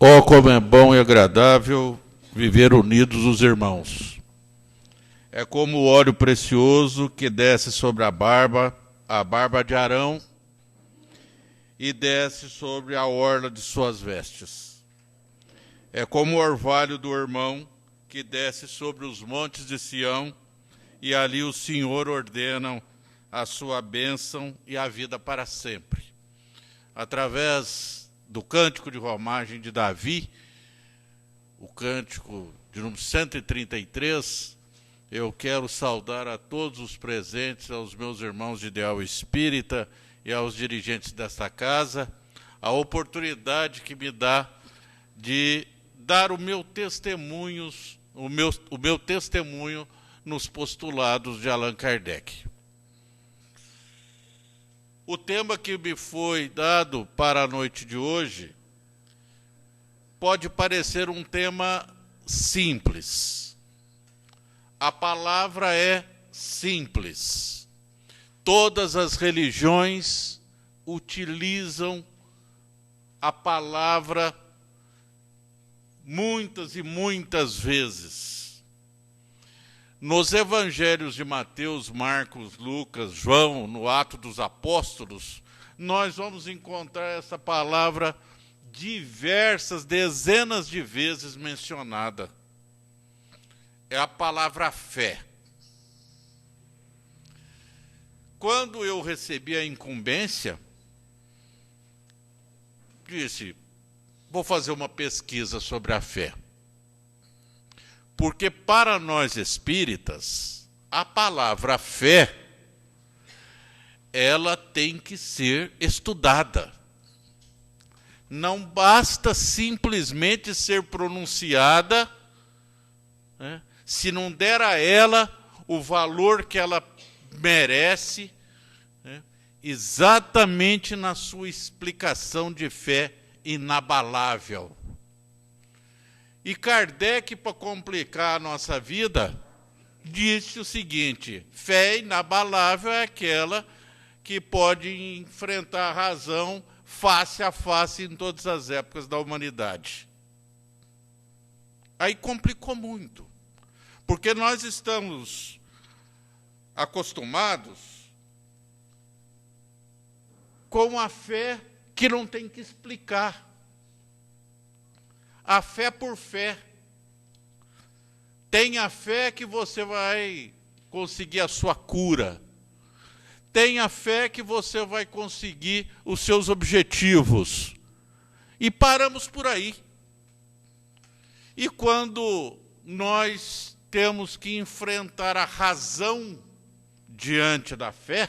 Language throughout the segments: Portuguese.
Oh, como é bom e agradável viver unidos os irmãos. É como o óleo precioso que desce sobre a barba de Arão, e desce sobre a orla de suas vestes. É como o orvalho do irmão que desce sobre os montes de Sião, e ali o Senhor ordena a sua bênção e a vida para sempre. Através do cântico de romagem de Davi, o cântico de número 133, eu quero saudar a todos os presentes, aos meus irmãos de ideal espírita e aos dirigentes desta casa, a oportunidade que me dá de dar o meu testemunho nos postulados de Allan Kardec. O tema que me foi dado para a noite de hoje pode parecer um tema simples. A palavra é simples. Todas as religiões utilizam a palavra muitas e muitas vezes. Nos evangelhos de Mateus, Marcos, Lucas, João, no Ato dos Apóstolos, nós vamos encontrar essa palavra dezenas de vezes mencionada. É a palavra fé. Quando eu recebi a incumbência, disse, vou fazer uma pesquisa sobre a fé. Porque para nós espíritas, a palavra fé, ela tem que ser estudada. Não basta simplesmente ser pronunciada, né, se não der a ela o valor que ela merece, né, exatamente na sua explicação de fé inabalável. E Kardec, para complicar a nossa vida, disse o seguinte: fé inabalável é aquela que pode enfrentar a razão face a face em todas as épocas da humanidade. Aí complicou muito, porque nós estamos acostumados com a fé que não tem que explicar. A fé por fé. Tenha fé que você vai conseguir a sua cura. Tenha fé que você vai conseguir os seus objetivos. E paramos por aí. E quando nós temos que enfrentar a razão diante da fé,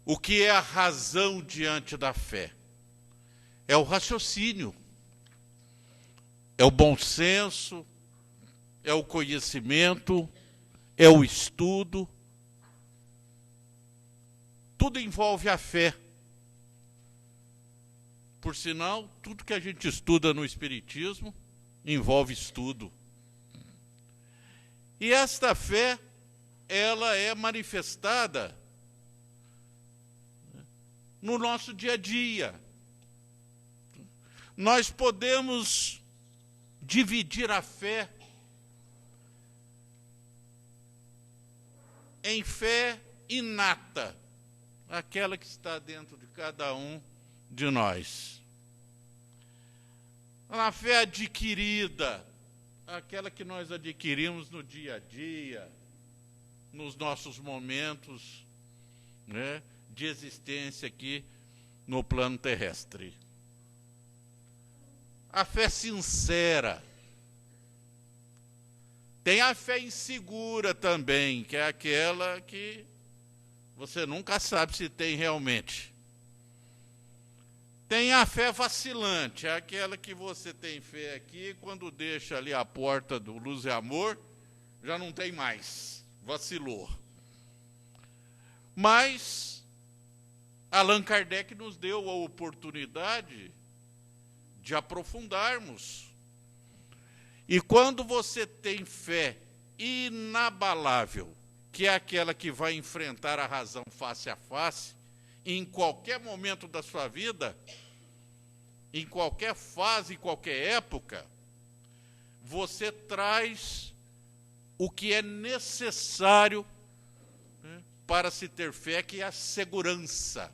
o que é a razão diante da fé? É o raciocínio. É o bom senso, é o conhecimento, é o estudo. Tudo envolve a fé. Por sinal, tudo que a gente estuda no Espiritismo envolve estudo. E esta fé, ela é manifestada no nosso dia a dia. Nós podemos dividir a fé em fé inata, aquela que está dentro de cada um de nós. A fé adquirida, aquela que nós adquirimos no dia a dia, nos nossos momentos, né, de existência aqui no plano terrestre. A fé sincera. Tem a fé insegura também, que é aquela que você nunca sabe se tem realmente. Tem a fé vacilante, é aquela que você tem fé aqui, quando deixa ali a porta do Luz e Amor, já não tem mais, vacilou. Mas Allan Kardec nos deu a oportunidade de aprofundarmos. E quando você tem fé inabalável, que é aquela que vai enfrentar a razão face a face, em qualquer momento da sua vida, em qualquer fase, em qualquer época, você traz o que é necessário, né, para se ter fé, que é a segurança.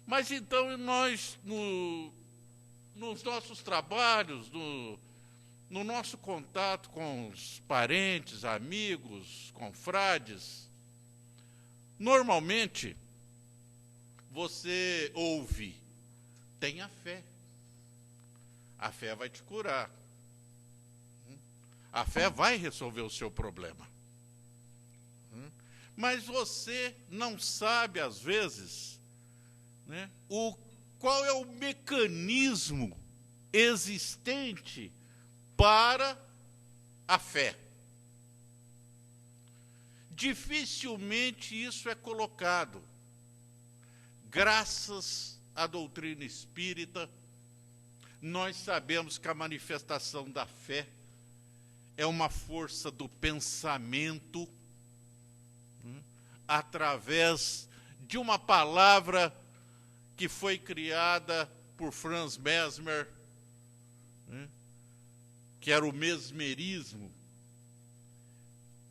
Mas então nós, nos nossos trabalhos, no nosso contato com os parentes, amigos, confrades, normalmente você ouve: tenha fé. A fé vai te curar. A fé vai resolver o seu problema. Mas você não sabe, às vezes, né, qual é o mecanismo existente para a fé. Dificilmente isso é colocado. Graças à doutrina espírita, nós sabemos que a manifestação da fé é uma força do pensamento, através de uma palavra que foi criada por Franz Mesmer, que era o mesmerismo,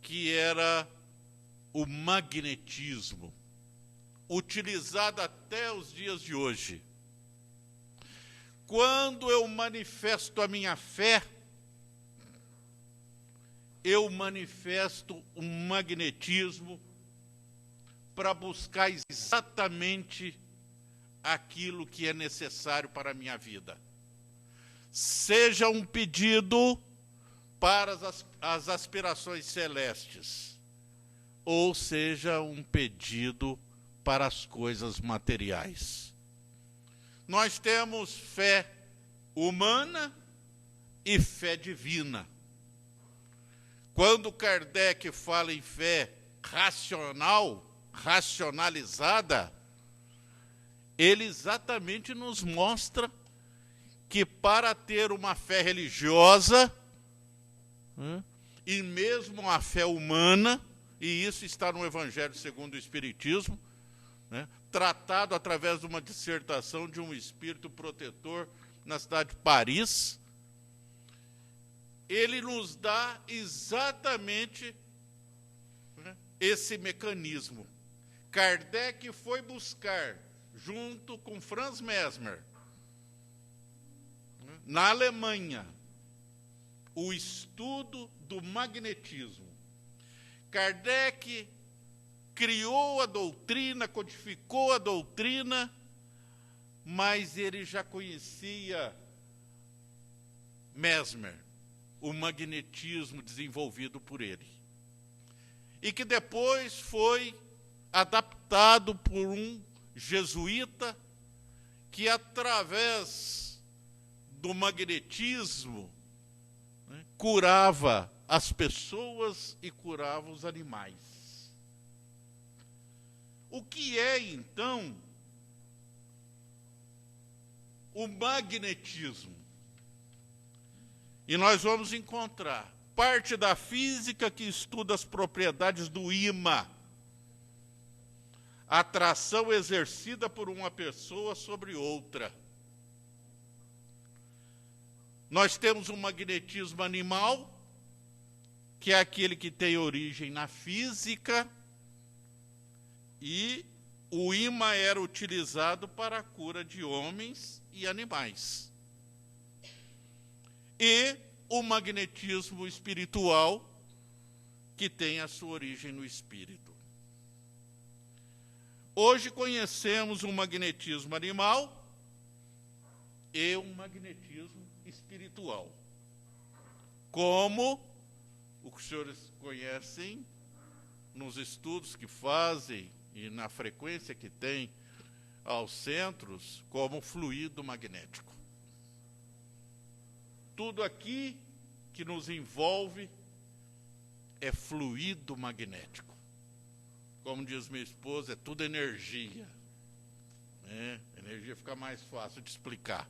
que era o magnetismo, utilizado até os dias de hoje. Quando eu manifesto a minha fé, eu manifesto um magnetismo para buscar exatamente aquilo que é necessário para a minha vida. Seja um pedido para as aspirações celestes, ou seja um pedido para as coisas materiais. Nós temos fé humana e fé divina. Quando Kardec fala em fé racional, racionalizada, ele exatamente nos mostra que para ter uma fé religiosa, e mesmo a fé humana, e isso está no Evangelho segundo o Espiritismo, tratado através de uma dissertação de um espírito protetor na cidade de Paris, ele nos dá exatamente esse mecanismo. Kardec foi buscar, junto com Franz Mesmer, na Alemanha, o estudo do magnetismo. Kardec criou a doutrina, codificou a doutrina, mas ele já conhecia Mesmer, o magnetismo desenvolvido por ele, e que depois foi adaptado por um jesuíta que, através do magnetismo, curava as pessoas e curava os animais. O que é, então, o magnetismo? E nós vamos encontrar parte da física que estuda as propriedades do ímã, a atração exercida por uma pessoa sobre outra. Nós temos um magnetismo animal, que é aquele que tem origem na física, e o ímã era utilizado para a cura de homens e animais. E o magnetismo espiritual, que tem a sua origem no espírito. Hoje conhecemos um magnetismo animal e um magnetismo espiritual. Como o que os senhores conhecem nos estudos que fazem e na frequência que tem aos centros, como fluido magnético. Tudo aqui que nos envolve é fluido magnético. Como diz minha esposa, é tudo energia. Energia fica mais fácil de explicar.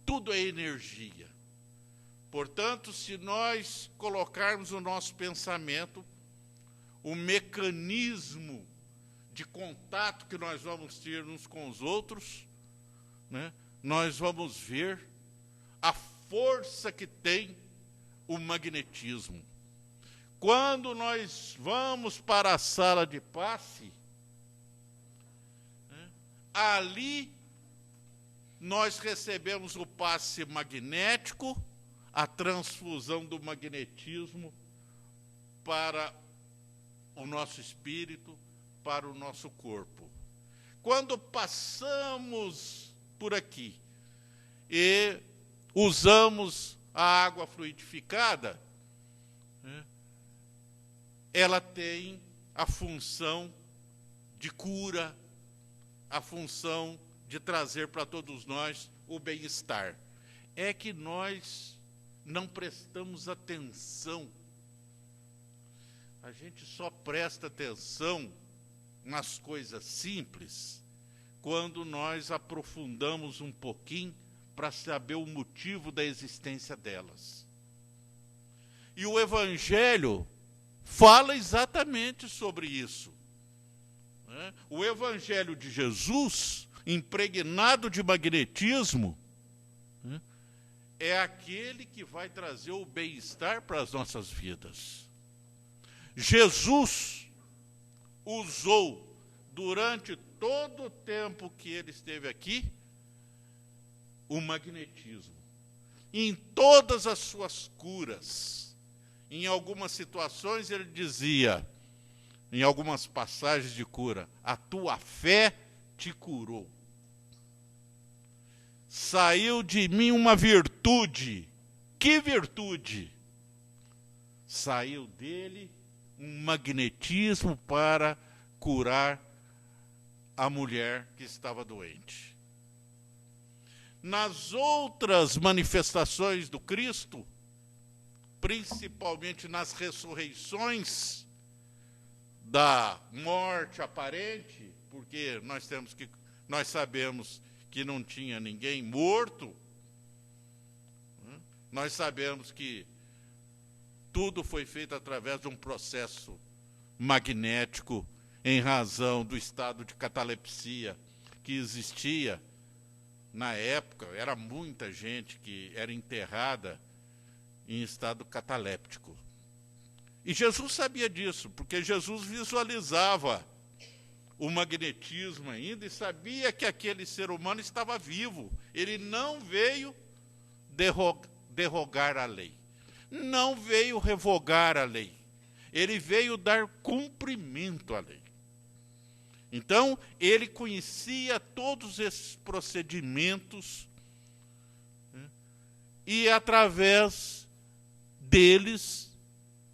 Tudo é energia. Portanto, se nós colocarmos no nosso pensamento o mecanismo de contato que nós vamos ter uns com os outros, nós vamos ver a força que tem o magnetismo. Quando nós vamos para a sala de passe, né, ali nós recebemos o passe magnético, a transfusão do magnetismo para o nosso espírito, para o nosso corpo. Quando passamos por aqui e usamos a água fluidificada, né, ela tem a função de cura, a função de trazer para todos nós o bem-estar. É que nós não prestamos atenção. A gente só presta atenção nas coisas simples quando nós aprofundamos um pouquinho para saber o motivo da existência delas. E o Evangelho fala exatamente sobre isso, né? O Evangelho de Jesus, impregnado de magnetismo, né, é aquele que vai trazer o bem-estar para as nossas vidas. Jesus usou, durante todo o tempo que ele esteve aqui, o magnetismo. Em todas as suas curas, em algumas situações ele dizia, em algumas passagens de cura, a tua fé te curou. Saiu de mim uma virtude. Que virtude? Saiu dele um magnetismo para curar a mulher que estava doente. Nas outras manifestações do Cristo, principalmente nas ressurreições da morte aparente, porque nós sabemos que não tinha ninguém morto, né? Nós sabemos que tudo foi feito através de um processo magnético em razão do estado de catalepsia que existia na época. Era muita gente que era enterrada em estado cataléptico. E Jesus sabia disso, porque Jesus visualizava o magnetismo ainda e sabia que aquele ser humano estava vivo. Ele não veio derrogar a lei, não veio revogar a lei, ele veio dar cumprimento à lei. Então, ele conhecia todos esses procedimentos, né, e através deles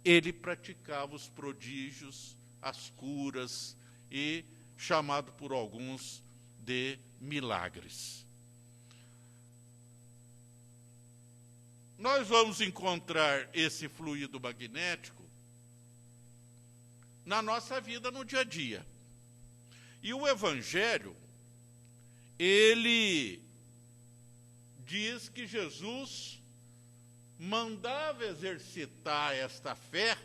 ele praticava os prodígios, as curas, e chamado por alguns de milagres. Nós vamos encontrar esse fluido magnético na nossa vida no dia a dia. E o Evangelho, ele diz que Jesus mandava exercitar esta fé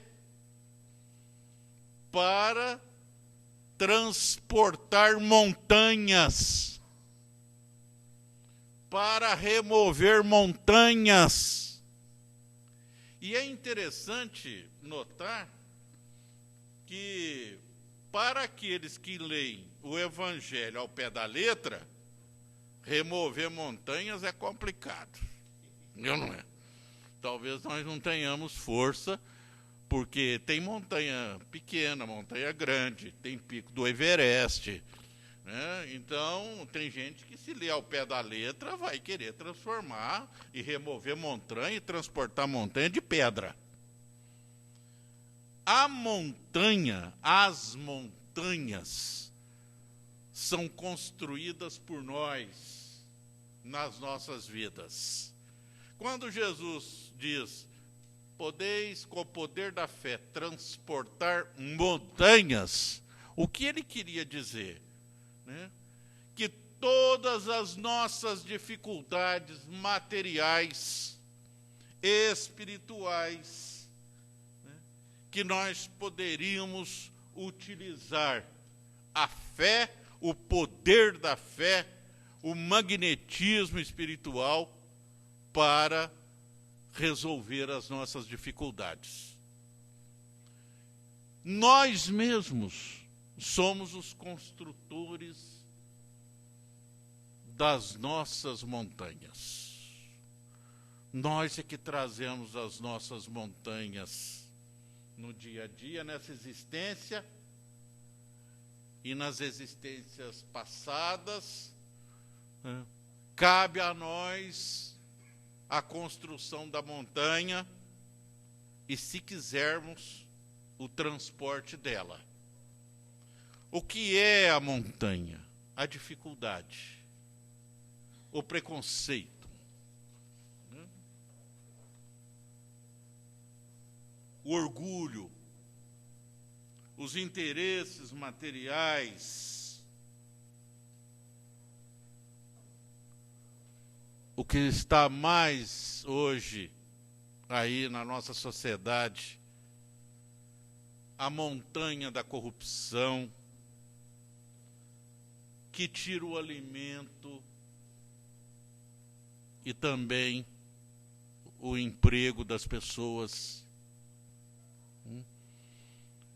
para transportar montanhas, para remover montanhas. E é interessante notar que, para aqueles que leem o Evangelho ao pé da letra, remover montanhas é complicado. Não é? Talvez nós não tenhamos força, porque tem montanha pequena, montanha grande, tem pico do Everest, né? Então, tem gente que, se ler ao pé da letra, vai querer transformar e remover montanha e transportar montanha de pedra. A montanha, as montanhas, são construídas por nós nas nossas vidas. Quando Jesus diz: podeis, com o poder da fé, transportar montanhas, o que ele queria dizer? Né? Que todas as nossas dificuldades materiais, espirituais, né, que nós poderíamos utilizar a fé, o poder da fé, o magnetismo espiritual para resolver as nossas dificuldades. Nós mesmos somos os construtores das nossas montanhas. Nós é que trazemos as nossas montanhas no dia a dia, nessa existência e nas existências passadas. Cabe a nós a construção da montanha e, se quisermos, o transporte dela. O que é a montanha? A dificuldade, o preconceito, o orgulho, os interesses materiais. O que está mais hoje aí na nossa sociedade, a montanha da corrupção, que tira o alimento e também o emprego das pessoas.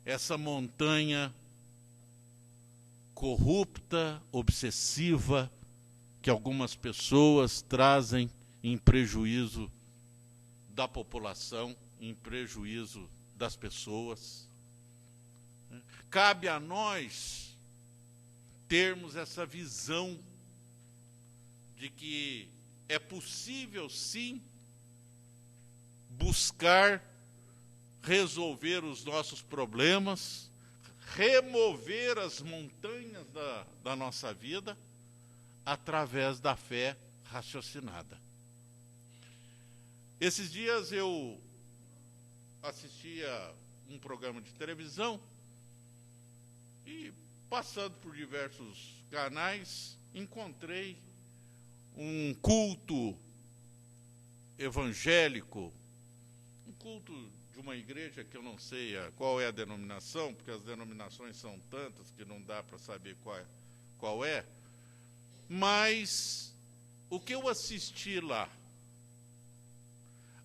Essa montanha corrupta, obsessiva, que algumas pessoas trazem em prejuízo da população, em prejuízo das pessoas. Cabe a nós termos essa visão de que é possível, sim, buscar resolver os nossos problemas, remover as montanhas da nossa vida através da fé raciocinada. Esses dias eu assistia um programa de televisão e, passando por diversos canais, encontrei um culto evangélico, um culto de uma igreja que eu não sei qual é a denominação, porque as denominações são tantas que não dá para saber qual é, mas o que eu assisti lá,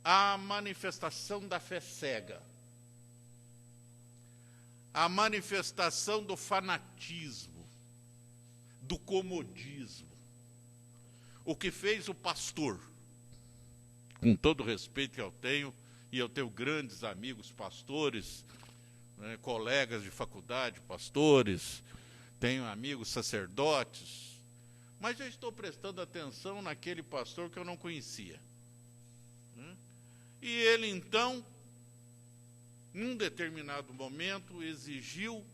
a manifestação da fé cega, a manifestação do fanatismo, do comodismo, o que fez o pastor, com todo o respeito que eu tenho, e eu tenho grandes amigos pastores, né, colegas de faculdade, pastores, tenho amigos sacerdotes, mas eu estou prestando atenção naquele pastor que eu não conhecia. E ele, então, num determinado momento, exigiu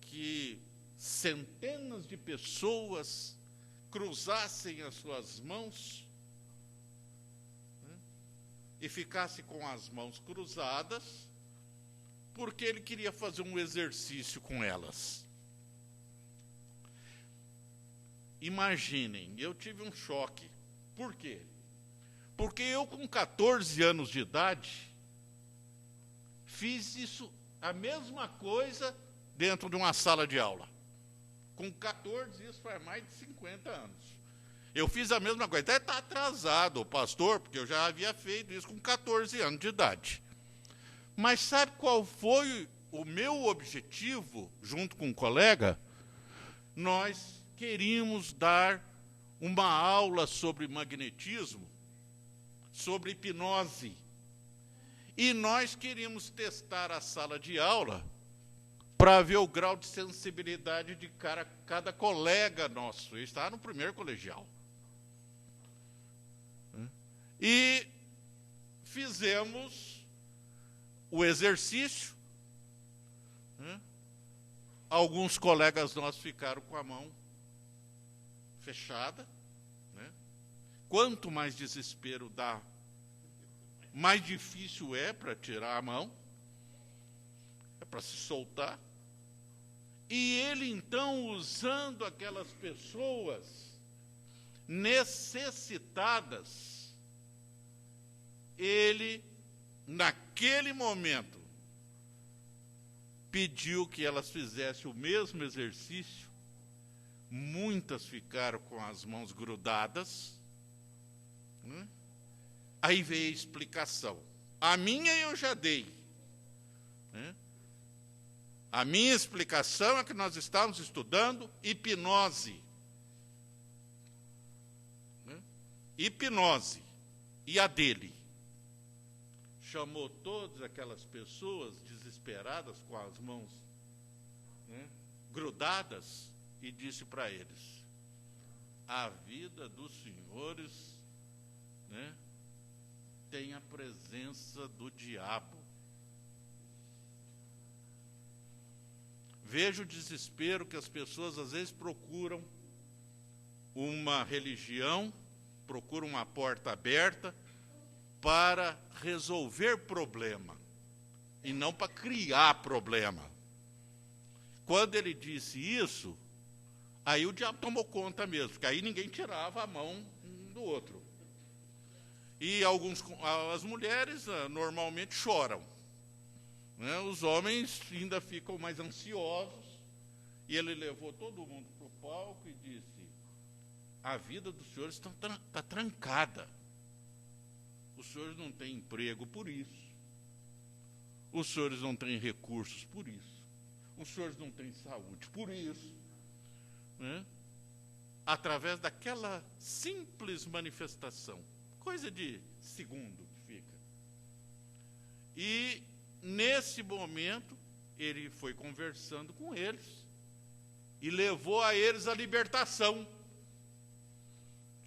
que centenas de pessoas cruzassem as suas mãos e ficassem com as mãos cruzadas, porque ele queria fazer um exercício com elas. Imaginem, eu tive um choque. Por quê? Porque eu, com 14 anos de idade, fiz isso, a mesma coisa, dentro de uma sala de aula. Com 14, isso faz mais de 50 anos. Eu fiz a mesma coisa. Até está atrasado o pastor, porque eu já havia feito isso com 14 anos de idade. Mas sabe qual foi o meu objetivo, junto com um colega? Nós queríamos dar uma aula sobre magnetismo, sobre hipnose. E nós queríamos testar a sala de aula para ver o grau de sensibilidade de cada colega nosso. Ele estava no primeiro colegial. E fizemos o exercício. Alguns colegas nossos ficaram com a mão fechada. Quanto mais desespero dá, mais difícil é para tirar a mão, é para se soltar. E ele, então, usando aquelas pessoas necessitadas, ele, naquele momento, pediu que elas fizessem o mesmo exercício, muitas ficaram com as mãos grudadas. Né? Aí veio a explicação. A minha eu já dei. Né? A minha explicação é que nós estávamos estudando hipnose. Né? Hipnose. E a dele? Chamou todas aquelas pessoas desesperadas, com as mãos, né, grudadas, e disse para eles: a vida dos senhores, né, tem a presença do diabo. Vejo o desespero que as pessoas às vezes procuram uma religião, procuram uma porta aberta para resolver problema, e não para criar problema. Quando ele disse isso, aí o diabo tomou conta mesmo, porque aí ninguém tirava a mão um do outro. E as mulheres normalmente choram. Né? Os homens ainda ficam mais ansiosos. E ele levou todo mundo para o palco e disse: a vida dos senhores está trancada. Os senhores não têm emprego por isso. Os senhores não têm recursos por isso. Os senhores não têm saúde por isso. Né? Através daquela simples manifestação, coisa de segundo que fica. E, nesse momento, ele foi conversando com eles e levou a eles a libertação.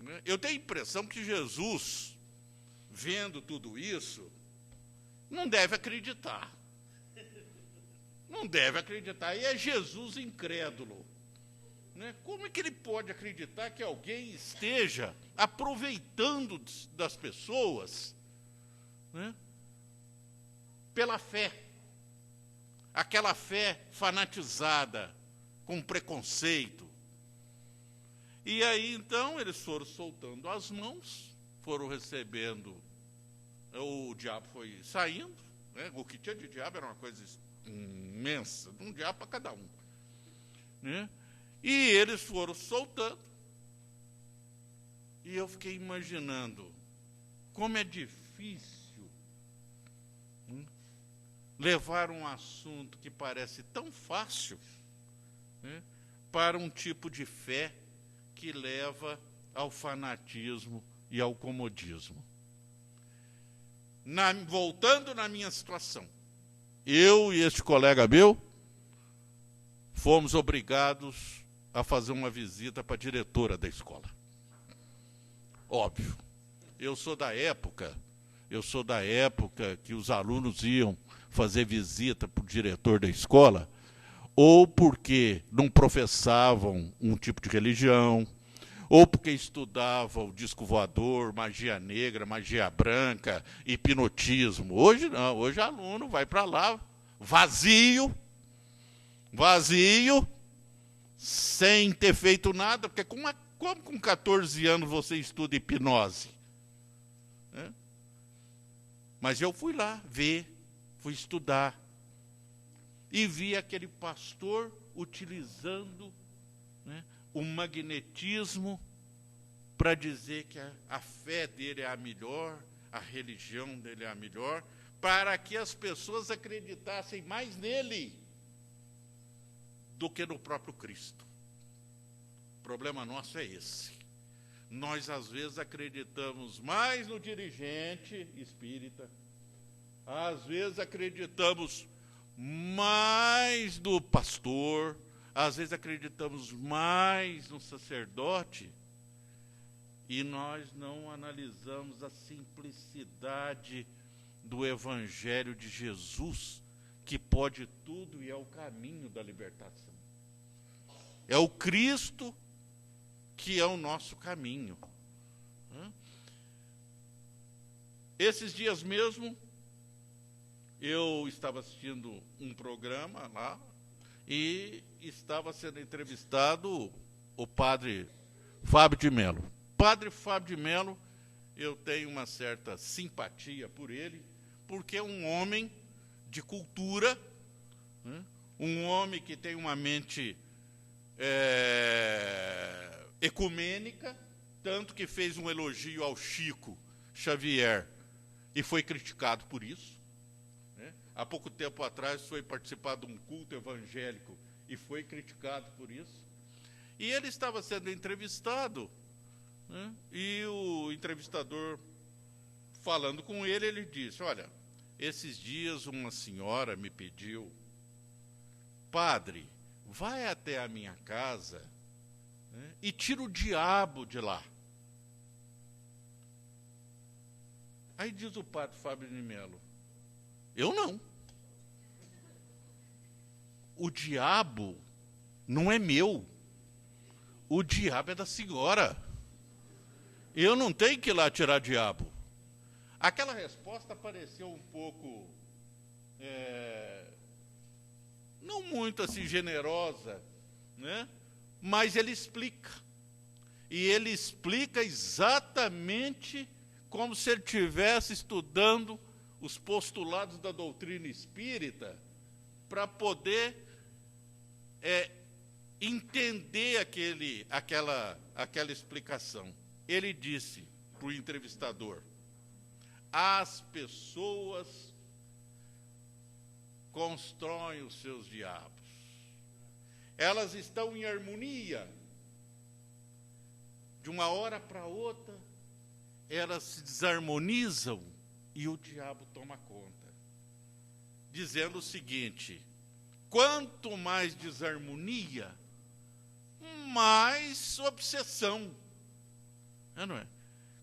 Né? Eu tenho a impressão que Jesus, vendo tudo isso, não deve acreditar. Não deve acreditar. E é Jesus incrédulo. Né? Como é que ele pode acreditar que alguém esteja aproveitando das pessoas, né, pela fé? Aquela fé fanatizada, com preconceito. E aí, então, eles foram soltando as mãos, foram recebendo, o diabo foi saindo, né? O que tinha de diabo era uma coisa imensa, um diabo para cada um. Né? E eles foram soltando, e eu fiquei imaginando como é difícil levar um assunto que parece tão fácil, né, para um tipo de fé que leva ao fanatismo e ao comodismo. Voltando na minha situação, eu e este colega meu fomos obrigados a fazer uma visita para a diretora da escola. Óbvio, eu sou da época que os alunos iam fazer visita para o diretor da escola, ou porque não professavam um tipo de religião, ou porque estudavam o disco voador, magia negra, magia branca, hipnotismo. Hoje não, hoje o aluno vai para lá vazio, sem ter feito nada, porque como com 14 anos você estuda hipnose? Né? Mas eu fui lá ver, fui estudar, e vi aquele pastor utilizando, né, o magnetismo para dizer que a fé dele é a melhor, a religião dele é a melhor, para que as pessoas acreditassem mais nele do que no próprio Cristo. O problema nosso é esse. Nós, às vezes, acreditamos mais no dirigente espírita, às vezes acreditamos mais no pastor, às vezes acreditamos mais no sacerdote, e nós não analisamos a simplicidade do Evangelho de Jesus, que pode tudo e é o caminho da libertação. É o Cristo que é o nosso caminho. Esses dias mesmo, eu estava assistindo um programa lá e estava sendo entrevistado o padre Fábio de Mello. Padre Fábio de Mello, eu tenho uma certa simpatia por ele, porque é um homem de cultura, né? Um homem que tem uma mente ecumênica, tanto que fez um elogio ao Chico Xavier e foi criticado por isso. Né? Há pouco tempo atrás foi participar de um culto evangélico e foi criticado por isso. E ele estava sendo entrevistado, né? E o entrevistador, falando com ele, ele disse: olha, esses dias uma senhora me pediu, padre, vai até a minha casa, né, e tira o diabo de lá. Aí diz o padre Fábio de Melo: eu não. O diabo não é meu. O diabo é da senhora. Eu não tenho que ir lá tirar diabo. Aquela resposta pareceu um pouco, não muito assim generosa, né? Mas ele explica. E ele explica exatamente como se ele estivesse estudando os postulados da doutrina espírita para poder entender aquela explicação. Ele disse para o entrevistador: as pessoas constroem os seus diabos. Elas estão em harmonia. De uma hora para outra, elas se desarmonizam e o diabo toma conta. Dizendo o seguinte: quanto mais desarmonia, mais obsessão. Não é?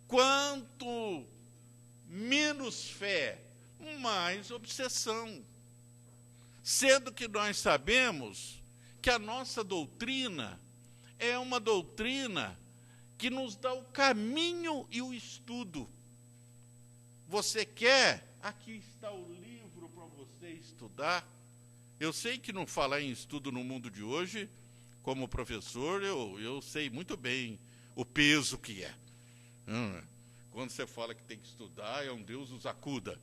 Quanto menos fé, mais obsessão. Sendo que nós sabemos que a nossa doutrina é uma doutrina que nos dá o caminho e o estudo. Você quer? Aqui está o livro para você estudar. Eu sei que não falar em estudo no mundo de hoje, como professor, eu sei muito bem o peso que é. Quando você fala que tem que estudar, é um Deus nos acuda.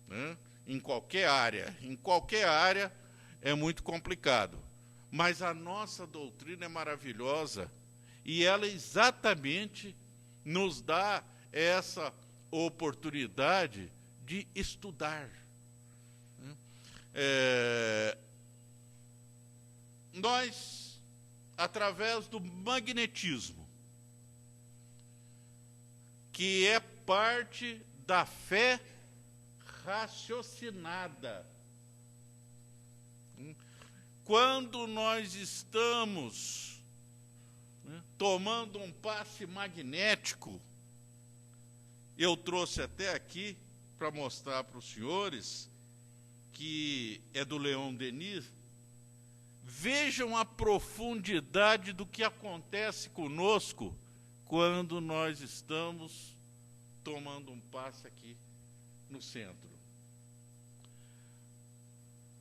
Né? Em qualquer área é muito complicado. Mas a nossa doutrina é maravilhosa e ela exatamente nos dá essa oportunidade de estudar. Nós, através do magnetismo, que é parte da fé raciocinada. Quando nós estamos tomando um passe magnético, eu trouxe até aqui para mostrar para os senhores, que é do Leon Denis. Vejam a profundidade do que acontece conosco quando nós estamos tomando um passe aqui no centro.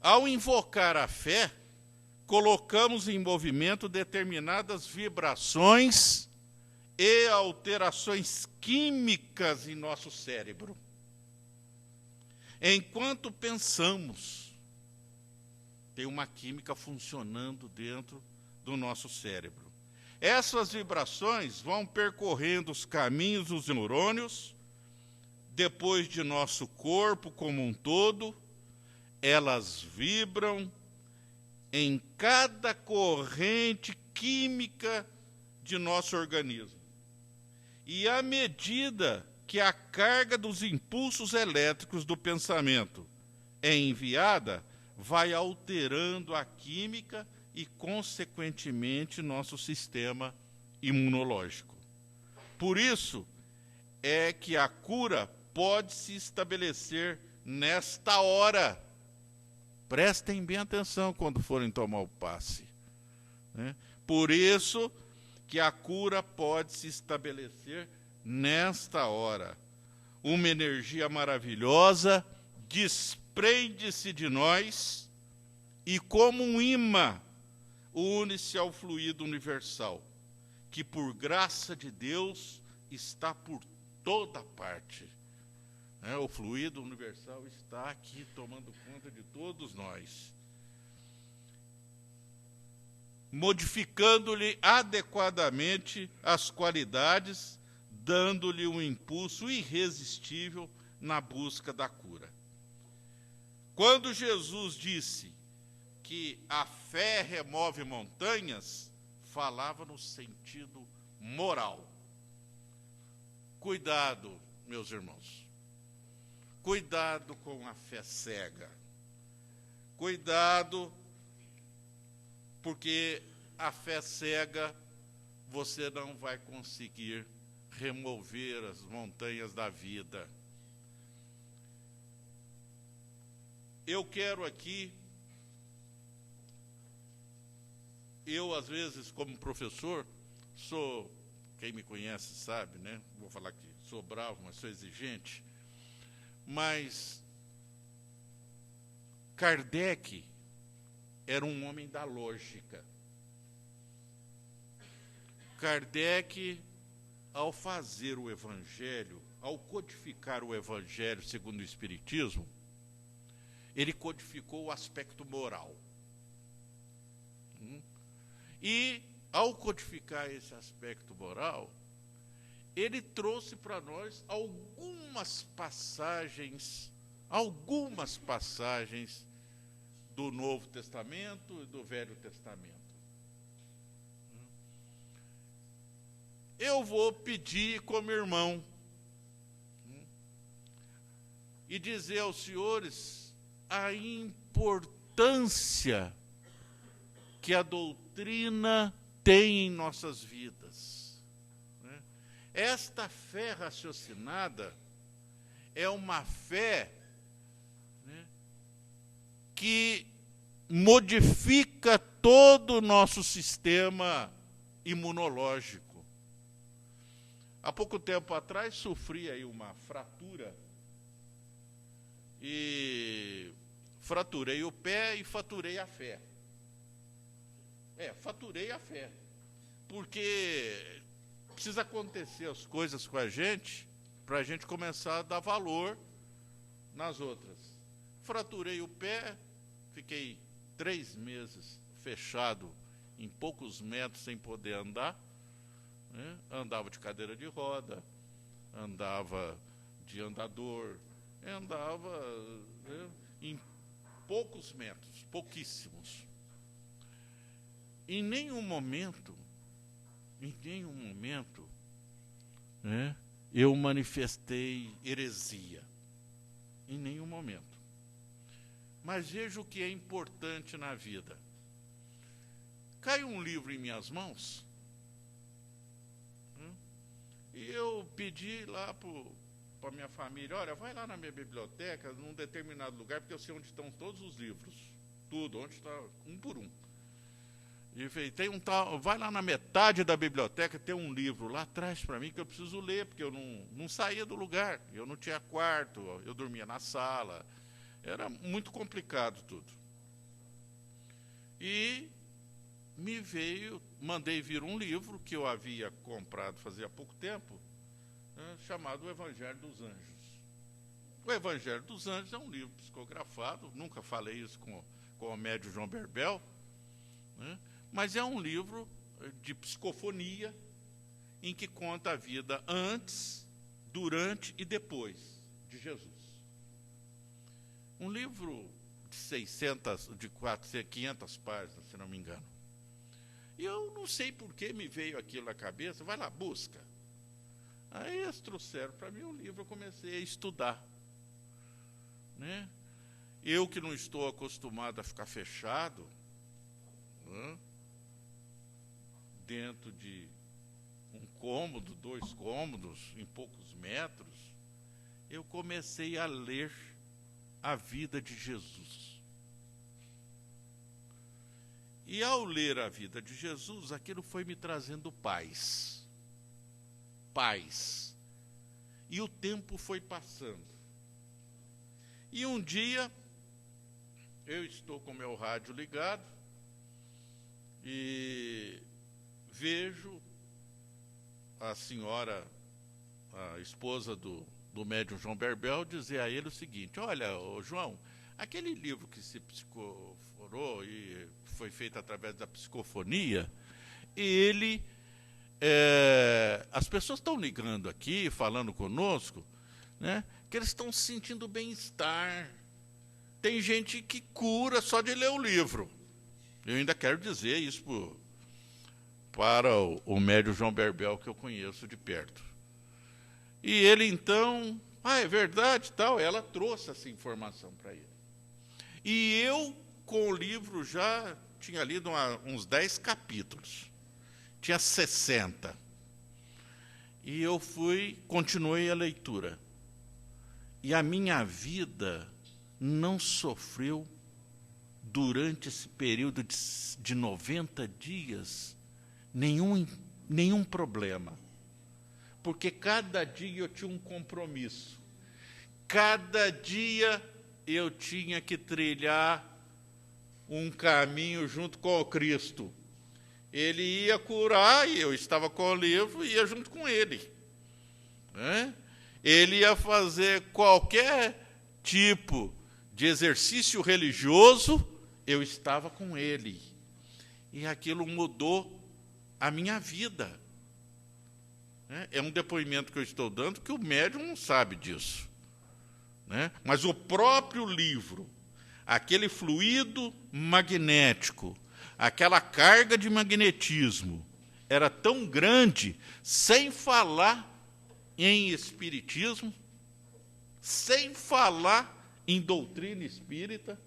Ao invocar a fé, colocamos em movimento determinadas vibrações e alterações químicas em nosso cérebro. Enquanto pensamos, tem uma química funcionando dentro do nosso cérebro. Essas vibrações vão percorrendo os caminhos dos neurônios, depois de nosso corpo como um todo, elas vibram em cada corrente química de nosso organismo. E à medida que a carga dos impulsos elétricos do pensamento é enviada, vai alterando a química e, consequentemente, nosso sistema imunológico. Por isso é que a cura pode se estabelecer nesta hora. Prestem bem atenção quando forem tomar o passe. Né? Por isso que a cura pode se estabelecer nesta hora. Uma energia maravilhosa desprende-se de nós e, como um imã, une-se ao fluido universal, que, por graça de Deus, está por toda parte. O fluido universal está aqui tomando conta de todos nós. modificando-lhe adequadamente as qualidades, dando-lhe um impulso irresistível na busca da cura. Quando Jesus disse que a fé remove montanhas, falava no sentido moral. Cuidado, meus irmãos. Cuidado com a fé cega. Cuidado, porque a fé cega você não vai conseguir remover as montanhas da vida. Eu quero aqui, eu às vezes como professor, sou, quem me conhece sabe, né? Vou falar que sou bravo, mas sou exigente. Mas Kardec era um homem da lógica. Kardec, ao fazer o Evangelho, ao codificar o Evangelho segundo o Espiritismo, ele codificou o aspecto moral. E, ao codificar esse aspecto moral, ele trouxe para nós algumas passagens do Novo Testamento e do Velho Testamento. Eu vou pedir como irmão e dizer aos senhores a importância que a doutrina tem em nossas vidas. Esta fé raciocinada é uma fé que modifica todo o nosso sistema imunológico. Há pouco tempo atrás sofri aí uma fratura e fraturei o pé e faturei a fé. Faturei a fé. Porque precisa acontecer as coisas com a gente para a gente começar a dar valor nas outras. Fraturei o pé, fiquei 3 meses fechado em poucos metros sem poder andar. Andava de cadeira de roda, andava de andador, andava em poucos metros, pouquíssimos. Em nenhum momento, eu manifestei heresia. Em nenhum momento. Mas veja o que é importante na vida. Cai um livro em minhas mãos, e eu pedi lá para minha família, olha, vai lá na minha biblioteca, num determinado lugar, porque eu sei onde estão todos os livros, tudo, onde está, um por um. E falei, vai lá na metade da biblioteca, tem um livro lá atrás para mim que eu preciso ler, porque eu não saía do lugar, eu não tinha quarto, eu dormia na sala, era muito complicado tudo. E mandei vir um livro que eu havia comprado fazia pouco tempo, chamado O Evangelho dos Anjos. O Evangelho dos Anjos é um livro psicografado, nunca falei isso com o médium João Berbel, mas é um livro de psicofonia em que conta a vida antes, durante e depois de Jesus. Um livro de 500 páginas, se não me engano. E eu não sei por que me veio aquilo na cabeça, vai lá, busca. Aí eles trouxeram para mim o livro, eu comecei a estudar. Eu que não estou acostumado a ficar fechado, dentro de um cômodo, 2 cômodos, em poucos metros, eu comecei a ler a vida de Jesus. E ao ler a vida de Jesus, aquilo foi me trazendo paz. Paz. E o tempo foi passando. E um dia, eu estou com o meu rádio ligado e vejo a senhora, a esposa do médium João Berbel, dizer a ele o seguinte, olha, ô João, Aquele livro que se psicoforou e foi feito através da psicofonia, ele... as pessoas estão ligando aqui, falando conosco, né, que eles estão sentindo bem-estar. Tem gente que cura só de ler o livro. Eu ainda quero dizer isso para o médium João Berbel, que eu conheço de perto. E ele, então, é verdade, tal, ela trouxe essa informação para ele. E eu, com o livro, já tinha lido uns 10 capítulos. Tinha 60. E eu continuei a leitura. E a minha vida não sofreu, durante esse período de 90 dias, nenhum problema. Porque cada dia eu tinha um compromisso. Cada dia eu tinha que trilhar um caminho junto com o Cristo. Ele ia curar, e eu estava com o livro, e ia junto com ele. Né? Ele ia fazer qualquer tipo de exercício religioso, eu estava com ele. E aquilo mudou a minha vida. É um depoimento que eu estou dando, que o médium não sabe disso. Né? Mas o próprio livro, aquele fluido magnético, aquela carga de magnetismo, era tão grande, sem falar em espiritismo, sem falar em doutrina espírita,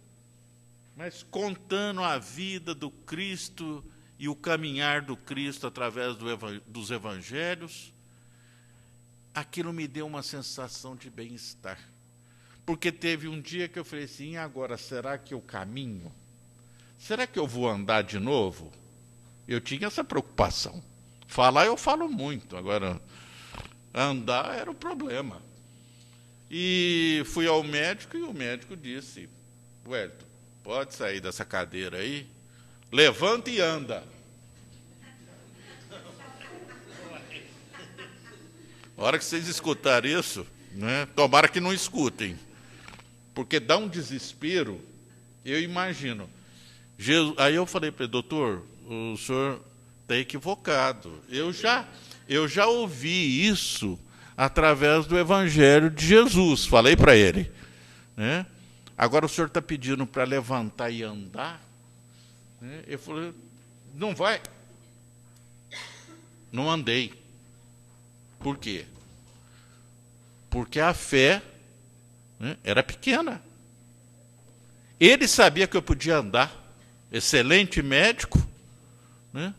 mas contando a vida do Cristo e o caminhar do Cristo através dos evangelhos. Aquilo me deu uma sensação de bem-estar. Porque teve um dia que eu falei assim, agora, será que eu caminho? Será que eu vou andar de novo? Eu tinha essa preocupação. Falar eu falo muito, agora andar era o problema. E fui ao médico e o médico disse, Wellington, pode sair dessa cadeira aí, levanta e anda. A hora que vocês escutarem isso, né, tomara que não escutem, porque dá um desespero, eu imagino. Aí eu falei para ele, doutor, o senhor está equivocado. Eu já ouvi isso através do Evangelho de Jesus, falei para ele. Né? Agora o senhor está pedindo para levantar e andar? Né? Eu falei, não vai. Não andei. Por quê? Porque a fé, né, era pequena. Ele sabia que eu podia andar, excelente médico, né?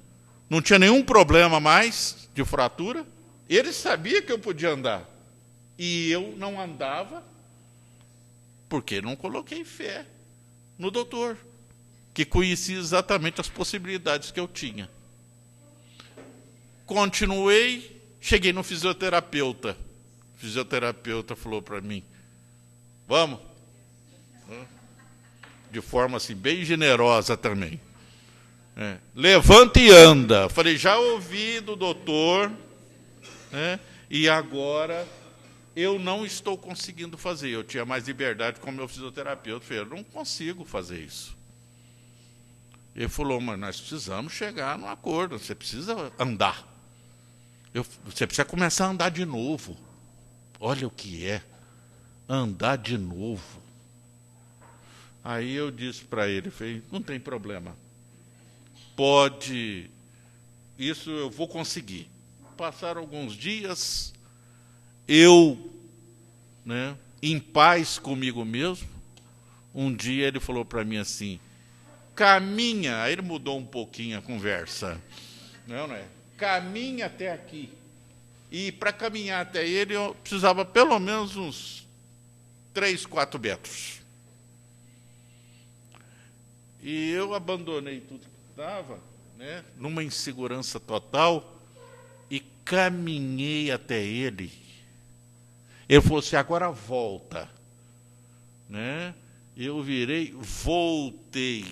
Não tinha nenhum problema mais de fratura. Ele sabia que eu podia andar. E eu não andava, porque não coloquei fé no doutor, que conhecia exatamente as possibilidades que eu tinha. Continuei, cheguei no fisioterapeuta. O fisioterapeuta falou para mim, vamos? De forma assim, bem generosa também. Levanta e anda. Falei, já ouvi do doutor, né, e agora eu não estou conseguindo fazer. Eu tinha mais liberdade com o meu fisioterapeuta. Falei, eu não consigo fazer isso. Ele falou, mas nós precisamos chegar num acordo, você precisa andar. Você precisa começar a andar de novo. Olha o que é andar de novo. Aí eu disse para ele, falei, não tem problema. Pode, isso eu vou conseguir. Passaram alguns dias, eu, né, em paz comigo mesmo, um dia ele falou para mim assim, caminha, aí ele mudou um pouquinho a conversa, não é? Caminha até aqui. E para caminhar até ele, eu precisava pelo menos uns 3, 4 metros. E eu abandonei tudo que estava, né, numa insegurança total, e caminhei até ele. Ele falou assim, agora volta. Né? Eu virei, voltei.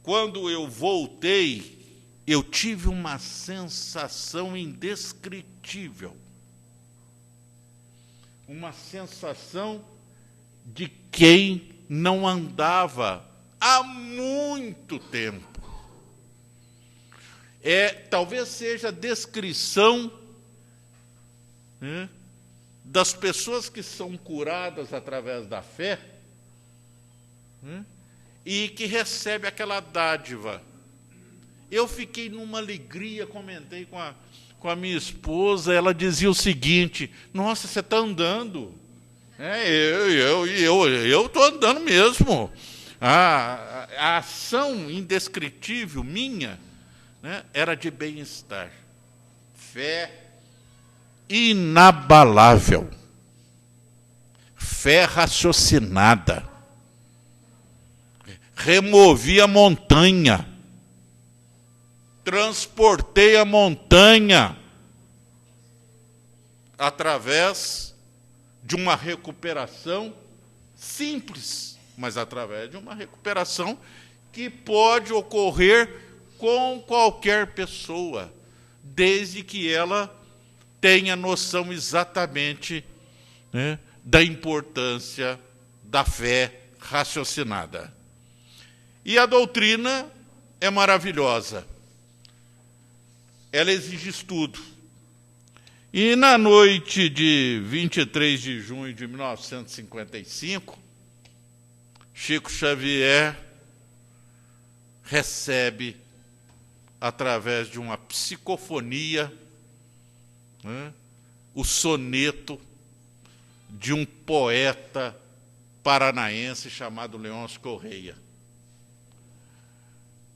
Quando eu voltei, eu tive uma sensação indescritível. Uma sensação de quem não andava há muito tempo. Talvez seja a descrição, né, das pessoas que são curadas através da fé, né, e que recebe aquela dádiva. Eu fiquei numa alegria, comentei com a minha esposa, ela dizia o seguinte: nossa, você está andando. Eu estou andando mesmo. A ação indescritível minha, né, era de bem-estar. Fé inabalável. Fé raciocinada. Removi a montanha. Transportei a montanha através de uma recuperação simples, mas através de uma recuperação que pode ocorrer com qualquer pessoa, desde que ela tenha noção exatamente, né, da importância da fé raciocinada. E a doutrina é maravilhosa. Ela exige estudo. E na noite de 23 de junho de 1955, Chico Xavier recebe, através de uma psicofonia, né, o soneto de um poeta paranaense chamado Leôncio Correia.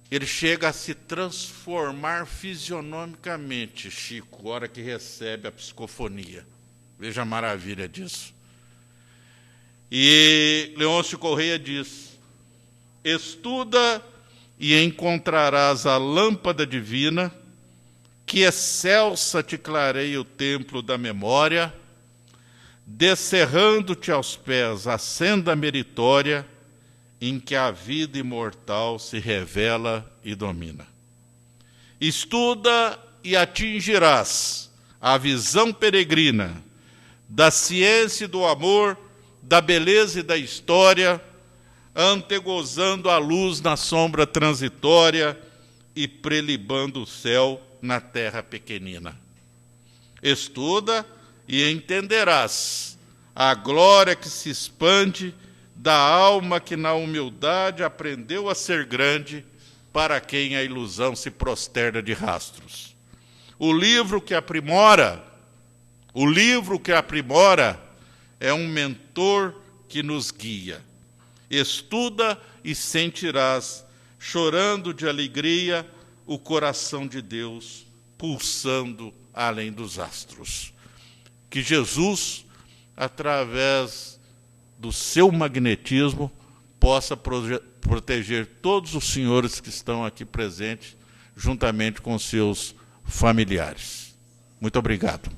Ele chega a se transformar fisionomicamente, Chico, hora que recebe a psicofonia. Veja a maravilha disso. E Leôncio Correia diz: estuda e encontrarás a lâmpada divina, que excelsa te clareia o templo da memória, descerrando-te aos pés a senda meritória, em que a vida imortal se revela e domina. Estuda e atingirás a visão peregrina da ciência e do amor, da beleza e da história, antegozando a luz na sombra transitória e prelibando o céu na terra pequenina. Estuda e entenderás a glória que se expande da alma que na humildade aprendeu a ser grande, para quem a ilusão se prosterna de rastros. O livro que aprimora é um mentor que nos guia. Estuda e sentirás, chorando de alegria, o coração de Deus pulsando além dos astros. Que Jesus, através do seu magnetismo, possa proteger todos os senhores que estão aqui presentes, juntamente com seus familiares. Muito obrigado.